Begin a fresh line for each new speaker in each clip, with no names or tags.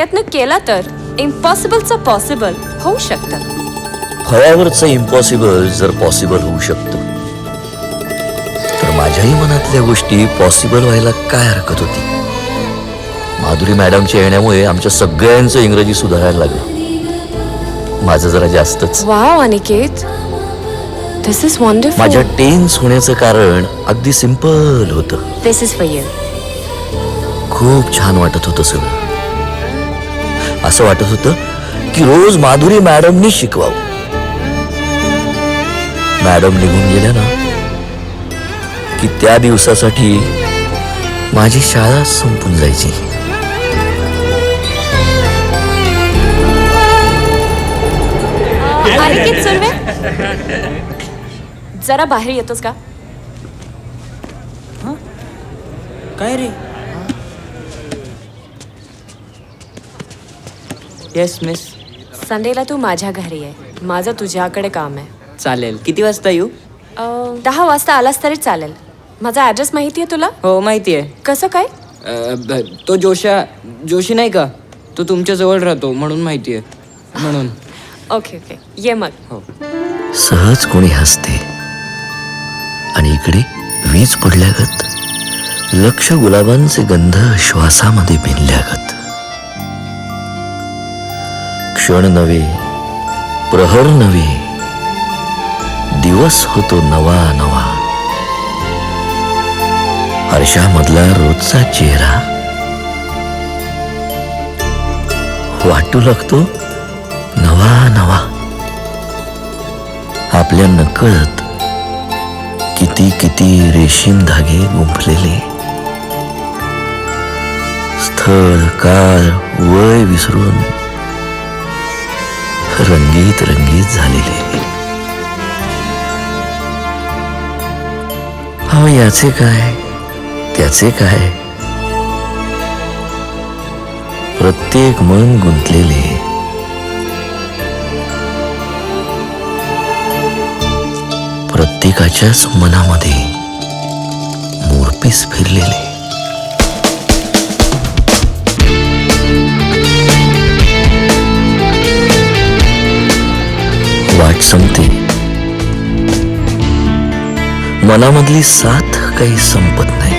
प्रयत्न केला तर इम्पॉसिबलचं पॉसिबल होऊ शकतं.
फळ्यावरचं इम्पॉसिबल जर पॉसिबल होऊ शकतं तर माझ्याही मनातल्या गोष्टी पॉसिबल व्हायला काय हरकत होती. माधुरी मॅडमच्या येण्यामुळे आमच्या सगळ्यांचं इंग्रजी सुधारायला लागलं. माझं जरा जास्तच.
Wow Aniket, this is wonderful.
माझ्या टेन्स होण्याचं कारण अगदी सिंपल होतं.
दिस इज फॉर यू.
खूप छान वाटत होतं सगळं. असं वाटत होतं की रोज माधुरी मॅडमनी शिकवावं. मॅडम निघून गेल्या ना की त्या दिवसासाठी माझी शाळा संपून जायची.
अनिकेत सुर्वे, जरा बाहेर येतोस का?
काय रे? Yes miss.
संडेला तू माझ्या घरी आहे. माझं तुझ्याकडे काम आहे.
चालेल. किती वाजता येऊ?
10 वाजता आलास तरी चालेल. माझा ॲड्रेस माहिती आहे तुला?
हो माहिती आहे.
कसं काय?
तो जोशी नाही का, तो तुमच्या जवळ राहतो म्हणून माहिती आहे. म्हणून.
ओके ओके, ये मग.
हो.
सहज कोणी हसते आणि इकडे वीज पडल्यागत, लक्ष गुलाबांचे गंध श्वासामध्ये भिनल्यागत. क्षण नवे, प्रहर नवे, दिवस होतो नवा नवा. हर्षामधला रोजचा चेहरा वाटू लागतो नवा नवा. आपल्या नकळत किती किती रेशीम धागे गुंफलेले, स्थळ काळ वय विसरून रंगीत रंगीत झालेले. हा याचे काय त्याचे काय, प्रत्येक मन गुंतलेले. प्रत्येकाच्याच मनामध्ये मोरपीस फिरलेले. वाट संपते, मनामधली साथ काही संपत नाही.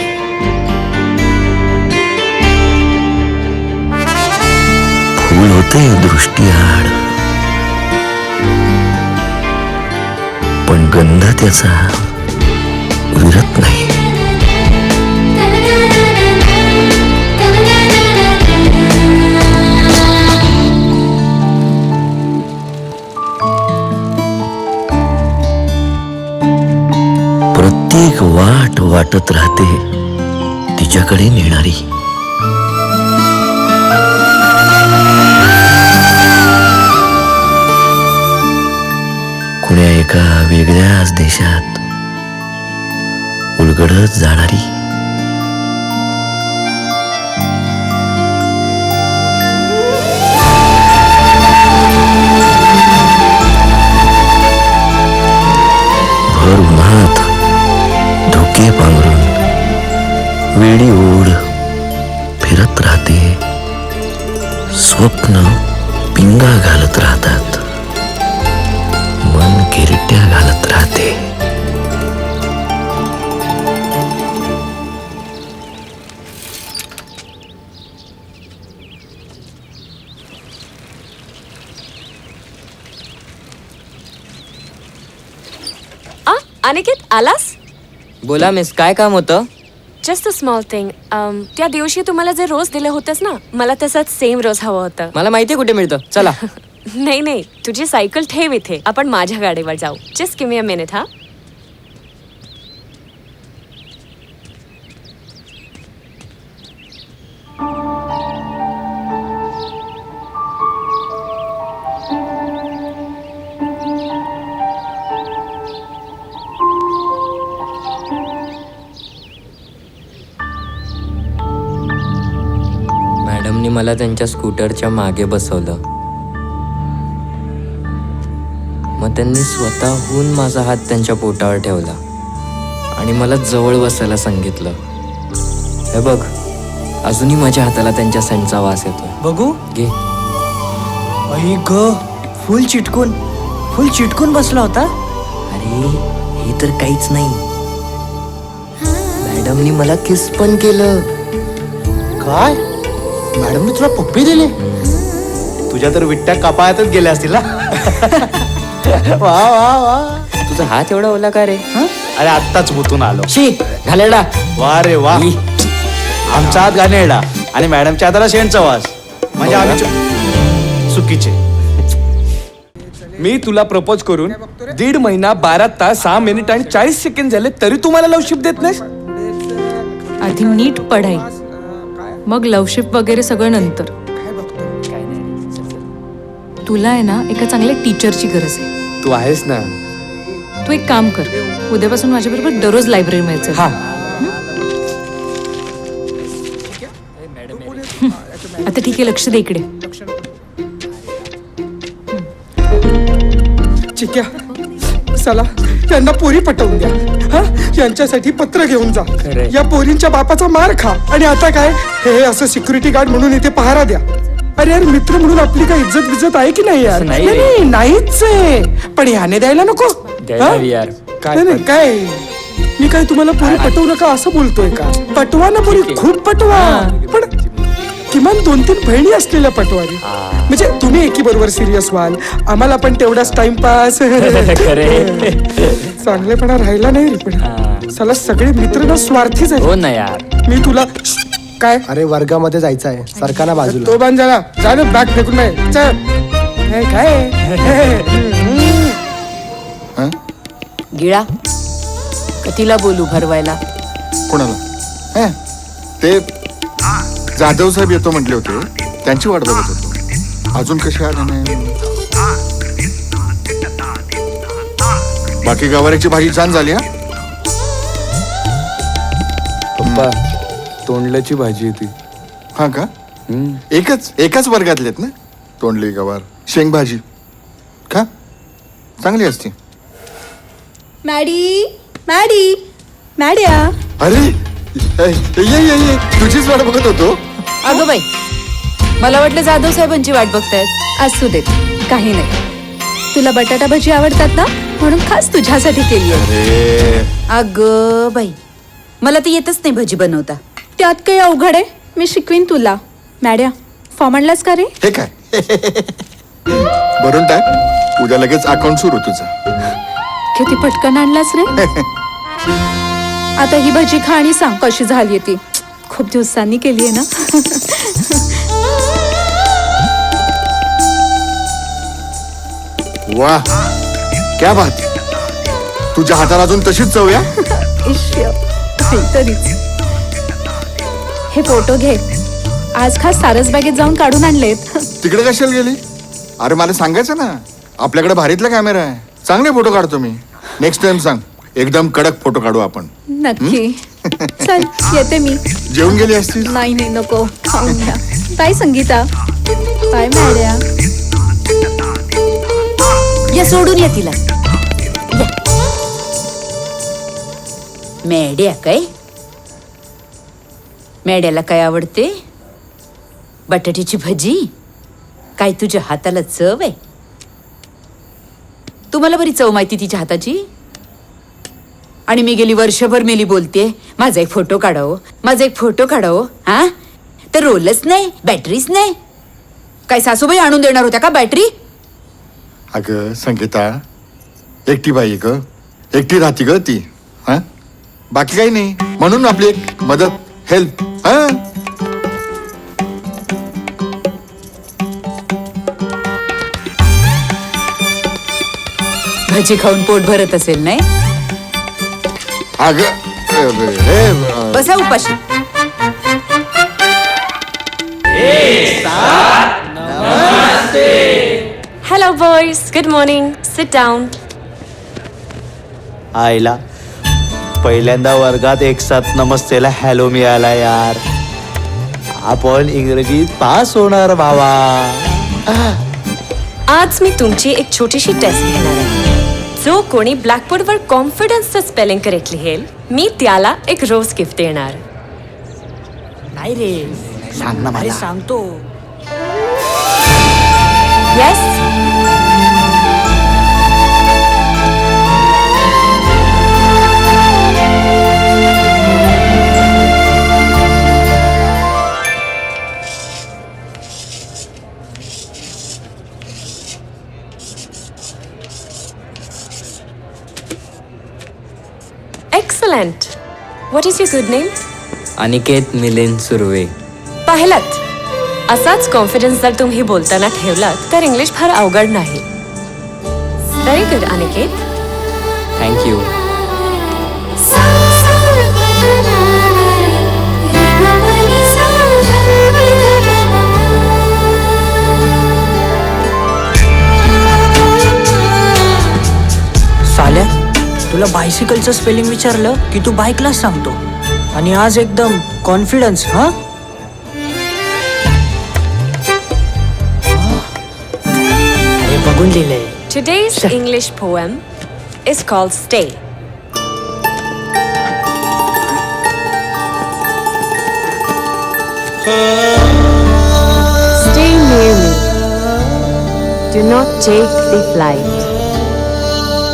फूल होते दृष्टीआड, पण गंध त्याचा विरत नाही. प्रत्येक वाट वाटत राहते तिच्याकडे नेणारी. कुण्या एका वेगळ्याच देशात उलगडत जाणारी. भर उन्हात धोके पांघरून वेडी ओढ फिरत राहते. स्वप्न पिंगा घालत राहतात, मन किरट्या घालत राहते.
अनिकेत, आलास?
बोला मिस, काय काम होतं?
Just a small thing. त्या दिवशी तुम्हाला जे रोज दिले होतेस ना, मला तसंच सेम रोज हवं होतं.
मला माहिती कुठे मिळतं. चला.
नाही नाही, तुझी सायकल ठेव इथे, आपण माझ्या गाडीवर जाऊ. Just give me a minute. हा,
मॅडमनी मला त्यांच्या स्कूटरच्या मागे बसवलं. मग त्यांनी स्वतःहून माझा हात त्यांच्या पोटावर ठेवला आणि मला जवळ बसायला सांगितलं. हे बघ, अजूनही माझ्या हाताला त्यांच्या सेंटचा वास येतोय.
बघू.
घे.
आई ग, फुल चिटकून बसला होता.
अरे हे तर काहीच नाही. मॅडमनी मला किस पण केलं.
काय? मॅडमने तुला पप्पी दिली? तुझ्या तर विट्ट्या कपाळातच गेल्या असतील ना. वा वा वा.
तुझा हात एवढा ओला का रे?
अरे आत्ताच मुतून आलो.
शी घालेडा.
वा रे वा. आमचा हात घाणेरडा आणि मॅडमच्या हाताला शेणचा वास. म्हणजे आम्ही चुकीचे.
मी तुला प्रपोज करून 1.5 महिना 12 तास 6 मिनिट आणि 40 सेकंड झाले तरी तुम्हाला लवशिप देत नाहीस.
आधी नीट पढाई, मग लवशिप वगैरे सगळं नंतर. तुला आहे ना एका चांगल्या टीचरची गरज आहे.
तू आहेस ना.
तू एक काम कर, उद्यापासून माझ्याबरोबर दररोज लायब्ररीमध्ये चल.
हा.
आता ठीक आहे, लक्ष दे इकडे.
चिक्या, चला त्यांना पोरी पटवून द्या. हा, यांच्यासाठी पत्र घेऊन जा. या पोरींच्या बापाचा मार खा. आणि आता काय, हे असं सिक्युरिटी गार्ड म्हणून इथे पहारा द्या. अरे यार, मित्र म्हणून आपली काय इज्जत बिज्जत आहे की नाही यार? नाही, नाहीच आहे. पण ह्याने द्यायला नको.
यार
नाही काय, मी काय तुम्हाला पोरी पटवू नका असं बोलतोय का? पटवा ना पोरी, खूप पटवा. पण किमान 2-3 बहिणी असलेल्या पटवारी. म्हणजे तुम्ही एकी बरोबर सिरियस व्हाल, आम्हाला पण तेवढाच टाइमपास. चांगलेपणा राहिला नाही रे. पण चला, सगळे मित्र ना स्वार्थी झाले.
हो ना यार.
मी तुला काय,
अरे वर्गामध्ये जायचं आहे, सरकाना बाजूला.
तो बांध झाला. जा ना, बॅग फेकून नाही. चल. हे काय
गिळा, कतीला बोलू भरवायला?
कोणाला? ते जाधव साहेब येतो म्हटले होते, त्यांची वाट बघत होतो. अजून कशी आले नाही? बाकी गवारीची भाजी छान झाली. हा
पप्पा, तोंडल्याची भाजी आहे ती.
हा का? एकाच वर्गातलेत ना? तोंडली, गवार, शेंग भाजी का चांगली असते.
मॅड्या.
अरे ये, तुझीच वाट बघत होतो.
अगं बाई, मला वाटलं जाधव साहेबांची वाट बघतायत. असू देत, काही नाही. तुला बटाटा भजी आवडतात ना, म्हणून खास तुझ्यासाठी केली आहे. अगं बाई, मला तर येतच नाही भजी बनवता. त्यात काही अवघड आहे, मी शिकवीन तुला. मॅड्या, फॉर्म आणलास का रे?
हे काय? भरून टाक, उद्या लगेच अकाउंट सुरू तुझं.
किती पटकन आणलास रे. आता ही भजी खा आणि सांग कशी झाली ती. खूप दिवसांनी केली आहे ना.
वा, क्या बात. तुझ्या हाताला अजून तशीच चव या.
काहीतरीच. हे फोटो घे, आज खास सारसबागेत जाऊन काढून आणलेत.
तिकडे कशाला गेली? अरे मला सांगायचं ना, आपल्याकडे भारीतला कॅमेरा आहे, चांगले फोटो काढतो मी. नेक्स्ट टाइम सांग, एकदम कडक फोटो काढू आपण.
नक्की. चल, येते मी.
जेवून गेली असतील?
नाही नको, खाऊन घ्या. बाय संगीता. बाय मॅड्या. या सोडून या तिला. मॅड्या काय? मॅड्याला काय आवडते? बटाट्याची भजी? काय तुझ्या हाताला चव आहे? तुम्हाला बरी चव माहिती तिच्या हाताची. आणि मी गेली वर्षभर मेली बोलते, माझा एक फोटो काढावं. हा, तर रोलच नाही, बॅटरीच नाही. काय सासूबाई आणून देणार होत्या का बॅटरी?
अगं संगीता, एकटी बाई ग, एकटी राहती ग ती. हा, बाकी काही नाही, म्हणून आपली एक मदत, हेल्प. हा,
भजी खाऊन पोट भरत असेल नाही?
अगं
बसा उपाशी.
Hello boys, good morning. Sit down.
आईला पहिल्यांदा वर्गात एक साथ नमस्तेला हॅलो मिळाला यार. आपण इंग्रजीत पास होणार भावा.
आज मी तुमची एक छोटीशी टेस्ट घेणार आहे. जो कोणी ब्लॅकबोर्डवर कॉन्फिडन्सचं स्पेलिंग करेक्ट लिहेल, मी त्याला एक रोज गिफ्ट देणार.
नाही रे, सांग ना मला. सांगतो.
Excellent. What is your good name?
Aniket Milind Surve.
पाहिलात, असाच कॉन्फिडन्स जर तुम्ही बोलताना ठेवलात तर इंग्लिश फार अवघड नाही. Very good Aniket.
थँक्यू.
साल्या, तुला बायसिकलचं स्पेलिंग विचारलं की तू बाईकलाच सांगतो आणि आज एकदम कॉन्फिडन्स. हा हे बघून लिहिलंय.
Today's English poem is called Stay. Stay near me. Do not take the flight.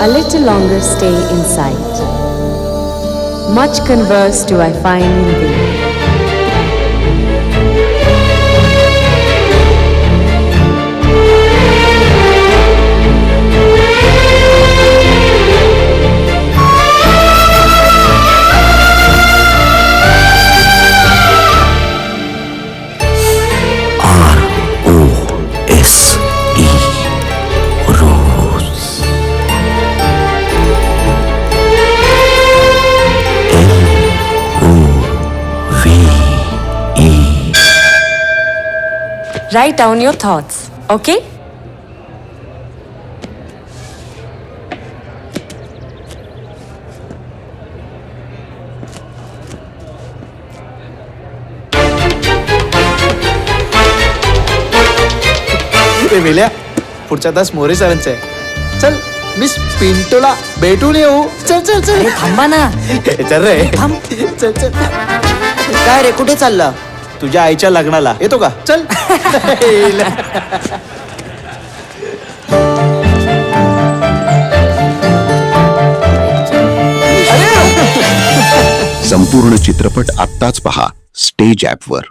A little longer stay in sight. Much converse do I find in thee. Write down your thoughts, okay?
वेल्या पुढचा तास मोरे सरांचा आहे. चल miss Pintola भेटून येऊ. चल चल चल.
थांबा ना.
चल रे.
थांब.
चल चल.
काय रे, कुठे चालला?
तुझ्या आईच्या लग्नाला येतो का? चल.
संपूर्ण चित्रपट आत्ताच पहा स्टेज ॲपवर.